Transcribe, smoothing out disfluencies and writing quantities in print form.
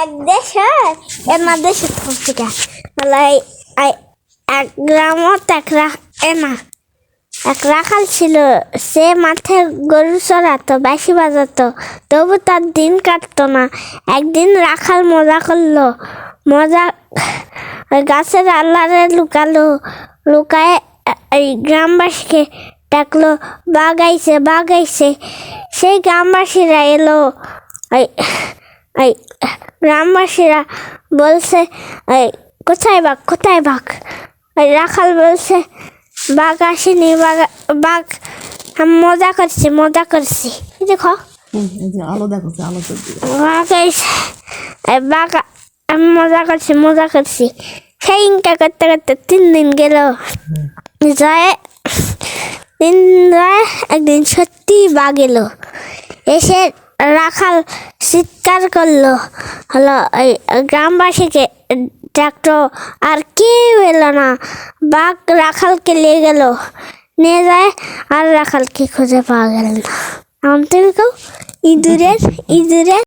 এক দেশে এনার দেশে থেকে এক গ্রামত এক রাখাল ছিল। সে মাঠে গরু চড়াতো, বাঁশি বাজাতো, তবু তার দিন কাটতো না। একদিন রাখাল মজা করলো। ওই গাছের আল্লারে লুকায় এই গ্রামবাসীকে ডাকলো, বাঘ আইছে। সেই গ্রামবাসীরা এলো। গ্রামবাসীরা বলছে, কোথায় বাঘ? রাখাল বলছে, বাঘ আসেনি, বাঘ মজা করছি। দেখো বাঘ আমি মজা করছি। সেই ইনকা করতে 3 দিন গেল। একদিন সত্যি বাঘ এলো। এসে রাখাল চিৎকার করলো, গ্রামবাসীকে ডাকতো, আর কেউ এলো না। বাঘ রাখালকে নিয়ে যায়, আর রাখালকে খুঁজে পাওয়া গেল না। তুমি কেউ ইঁদুরের